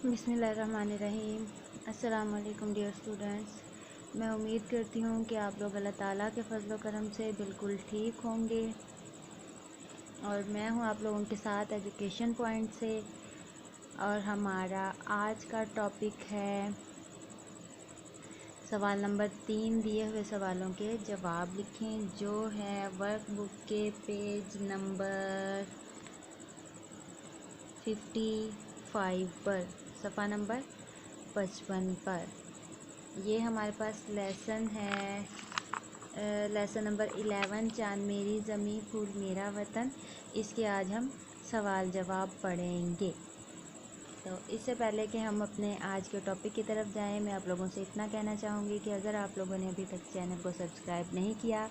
बिस्मिल्लाहिर्रहमानिर्रहीम। अस्सलाम वालेकुम डियर स्टूडेंट्स। मैं उम्मीद करती हूँ कि आप लोग अल्लाह ताला के फजल करम से बिल्कुल ठीक होंगे और मैं हूँ आप लोगों के साथ एजुकेशन पॉइंट से। और हमारा आज का टॉपिक है सवाल नंबर 3। दिए हुए सवालों के जवाब लिखें जो है वर्कबुक के पेज नंबर 55 पर, सफ़ा नंबर 55 पर। ये हमारे पास लेसन है, लेसन नंबर 11, चांद मेरी ज़मीं फूल मेरा वतन। इसके आज हम सवाल जवाब पढ़ेंगे। तो इससे पहले कि हम अपने आज के टॉपिक की तरफ जाएं, मैं आप लोगों से इतना कहना चाहूँगी कि अगर आप लोगों ने अभी तक चैनल को सब्सक्राइब नहीं किया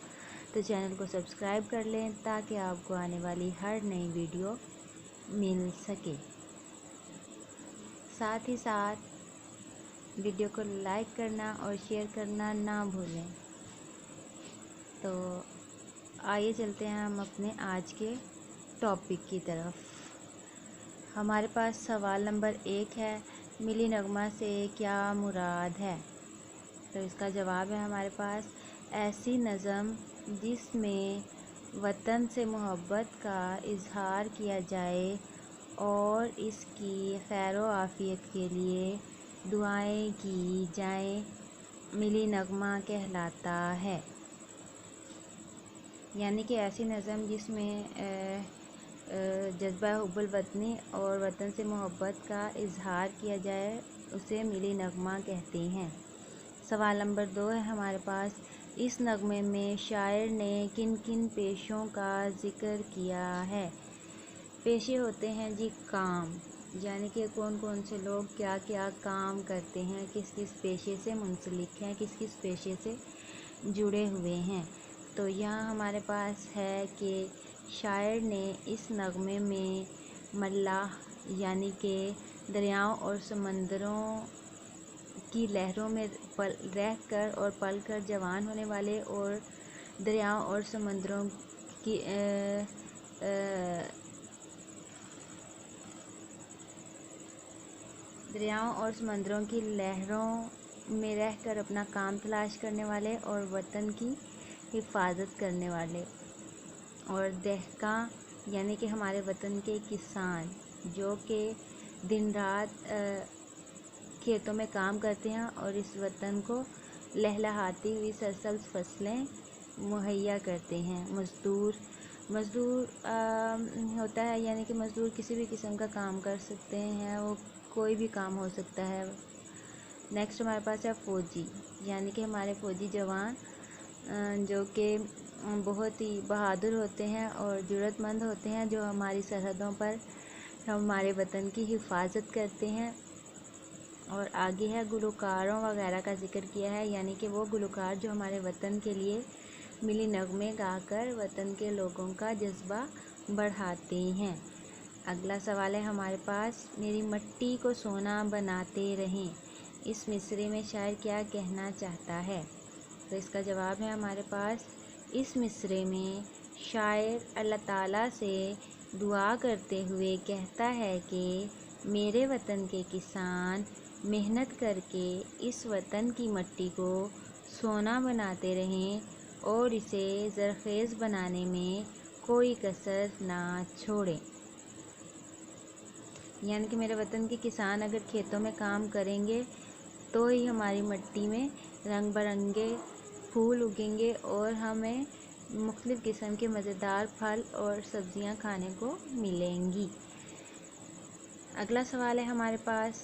तो चैनल को सब्सक्राइब कर लें ताकि आपको आने वाली हर नई वीडियो मिल सके। साथ ही साथ वीडियो को लाइक करना और शेयर करना ना भूलें। तो आइए चलते हैं हम अपने आज के टॉपिक की तरफ। हमारे पास सवाल नंबर 1 है, मिली नगमा से क्या मुराद है। तो इसका जवाब है हमारे पास ऐसी नज़म जिसमें वतन से मोहब्बत का इजहार किया जाए और इसकी खैर व आफियत के लिए दुआएं की जाएं, मिली नगमा कहलाता है। यानी कि ऐसी नज़म जिसमें जज्बा हुब्बुल वतनी और वतन से मोहब्बत का इजहार किया जाए उसे मिली नगमा कहते हैं। सवाल नंबर 2 है हमारे पास, इस नगमे में शायर ने किन किन पेशों का ज़िक्र किया है। पेशे होते हैं जी काम, यानी कि कौन कौन से लोग क्या क्या काम करते हैं, किस किस पेशे से मुंसलिक हैं, किस किस पेशे से जुड़े हुए हैं। तो यहाँ हमारे पास है कि शायर ने इस नगमे में मल्लाह यानी कि दरियाओं और समंदरों की लहरों में रह कर और पल कर जवान होने वाले और दरियाओं और समंदरों की दरियाओं और समंदरों की लहरों में रहकर अपना काम तलाश करने वाले और वतन की हिफाजत करने वाले, और दहका यानी कि हमारे वतन के किसान जो कि दिन रात खेतों में काम करते हैं और इस वतन को लहलहाती हुई सरसब्ज फसलें मुहैया करते हैं। मज़दूर होता है, यानी कि मज़दूर किसी भी किस्म का काम कर सकते हैं, वो कोई भी काम हो सकता है। नेक्स्ट हमारे पास है फ़ौजी, यानी कि हमारे फ़ौजी जवान जो कि बहुत ही बहादुर होते हैं और ज़रूरतमंद होते हैं, जो हमारी सरहदों पर हमारे वतन की हिफाजत करते हैं। और आगे है गुलकारों वगैरह का जिक्र किया है, यानी कि वो गुलकार जो हमारे वतन के लिए मिली नगमे गाकर वतन के लोगों का जज्बा बढ़ाते हैं। अगला सवाल है हमारे पास, मेरी मिट्टी को सोना बनाते रहें। इस मिसरे में शायर क्या कहना चाहता है। तो इसका जवाब है हमारे पास, इस मिसरे में शायर अल्लाह ताला से दुआ करते हुए कहता है कि मेरे वतन के किसान मेहनत करके इस वतन की मिट्टी को सोना बनाते रहें और इसे ज़रख़ेज़ बनाने में कोई कसर ना छोड़ें। यानी कि मेरे वतन के किसान अगर खेतों में काम करेंगे तो ही हमारी मिट्टी में रंग बिरंगे फूल उगेंगे और हमें मुख्तलिफ़ किस्म के मज़ेदार फल और सब्ज़ियां खाने को मिलेंगी। अगला सवाल है हमारे पास,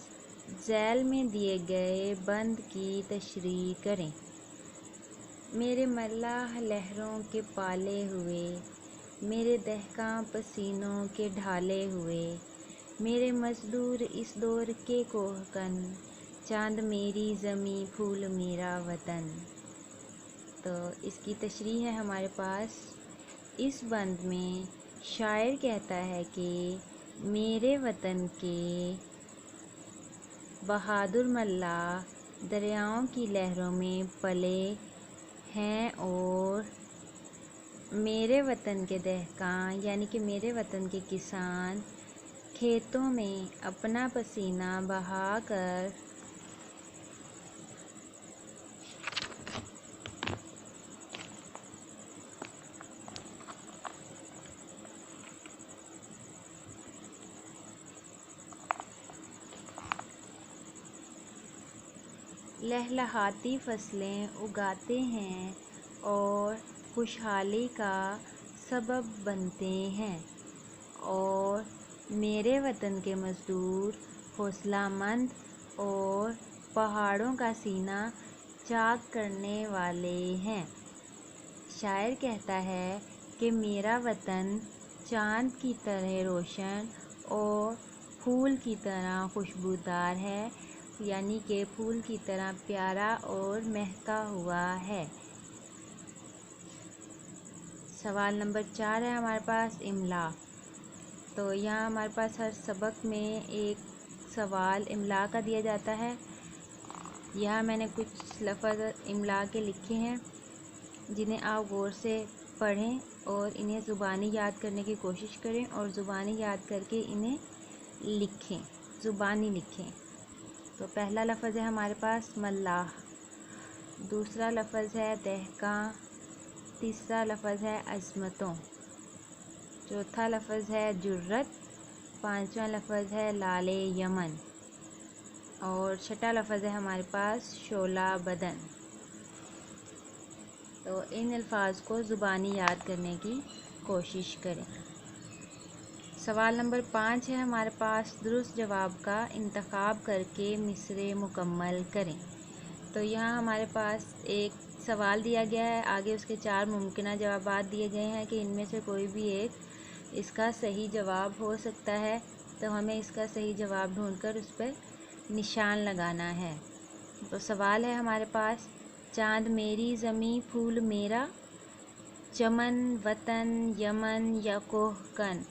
झैल में दिए गए बंद की तशरीह करें। मेरे मल्लाह लहरों के पाले हुए, मेरे दहका पसीनों के ढाले हुए, मेरे मज़दूर इस दौर के कोहकन, चांद मेरी ज़मीं फूल मेरा वतन। तो इसकी तशरीह है हमारे पास, इस बंद में शायर कहता है कि मेरे वतन के बहादुर मल्लाह दरियाओं की लहरों में पले हैं और मेरे वतन के दहका यानी कि मेरे वतन के किसान खेतों में अपना पसीना बहाकर लहलहाती फसलें उगाते हैं और खुशहाली का सबब बनते हैं। और मेरे वतन के मज़दूर हौसलामंद और पहाड़ों का सीना चाक करने वाले हैं। शायर कहता है कि मेरा वतन चाँद की तरह रोशन और फूल की तरह खुशबूदार है, यानी कि फूल की तरह प्यारा और महका हुआ है। सवाल नंबर 4 है हमारे पास इमला। तो यहाँ हमारे पास हर सबक में एक सवाल इमला का दिया जाता है। यहाँ मैंने कुछ लफ्ज़ इमला के लिखे हैं जिन्हें आप गौर से पढ़ें और इन्हें ज़ुबानी याद करने की कोशिश करें और ज़ुबानी याद करके इन्हें लिखें, ज़ुबानी लिखें। तो पहला लफ्ज़ है हमारे पास मल्लाह, दूसरा लफ्ज़ है दहकां, तीसरा लफ्ज़ है अज़मतों, चौथा लफ्ज़ है जुर्रत, पांचवा लफ्ज़ है लाले यमन और छठा लफ्ज़ है हमारे पास शोला बदन। तो इन अल्फाज को ज़ुबानी याद करने की कोशिश करें। सवाल नंबर 5 है हमारे पास दुरुस्त जवाब का इंतखाब करके मिसरे मुकम्मल करें। तो यहाँ हमारे पास एक सवाल दिया गया है, आगे उसके 4 मुमकिन जवाबात दिए गए हैं कि इनमें से कोई भी एक इसका सही जवाब हो सकता है। तो हमें इसका सही जवाब ढूंढकर उस पर निशान लगाना है। तो सवाल है हमारे पास, चाँद मेरी ज़मीं फूल मेरा, चमन वतन यमन या कोहकन।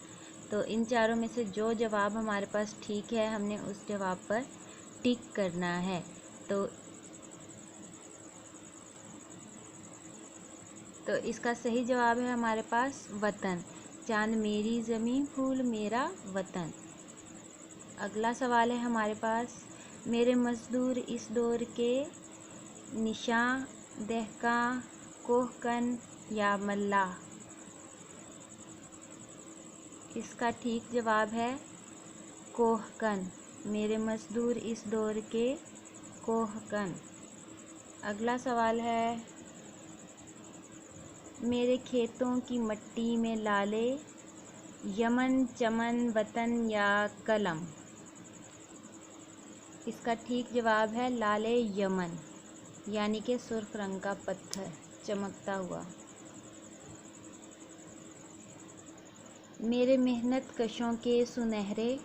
तो इन चारों में से जो जवाब हमारे पास ठीक है हमने उस जवाब पर टिक करना है। तो इसका सही जवाब है हमारे पास वतन। चाँद मेरी ज़मीं फूल मेरा वतन। अगला सवाल है हमारे पास, मेरे मज़दूर इस दौर के निशां दहकां कोहकन या मल्लाह। इसका ठीक जवाब है कोहकन। मेरे मज़दूर इस दौर के कोहकन। अगला सवाल है, मेरे खेतों की मट्टी में लाले यमन चमन वतन या कलम। इसका ठीक जवाब है लाले यमन, यानी कि सुर्ख रंग का पत्थर चमकता हुआ। मेरे मेहनत कशों के सुनहरे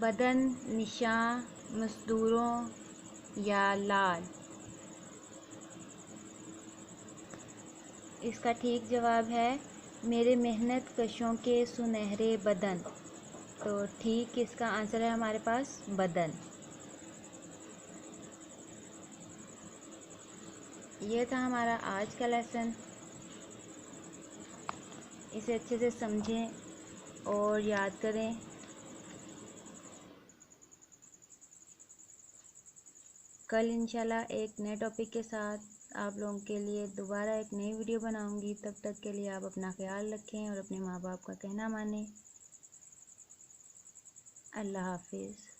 बदन निशां मज़दूरों या लाल। इसका ठीक जवाब है मेरे मेहनत कशों के सुनहरे बदन। तो ठीक इसका आंसर है हमारे पास बदन। ये था हमारा आज का लेसन। इसे अच्छे से समझें और याद करें। कल इंशाल्लाह एक नए टॉपिक के साथ आप लोगों के लिए दोबारा एक नई वीडियो बनाऊंगी। तब तक के लिए आप अपना ख्याल रखें और अपने माँ बाप का कहना मानें। अल्लाह हाफिज़।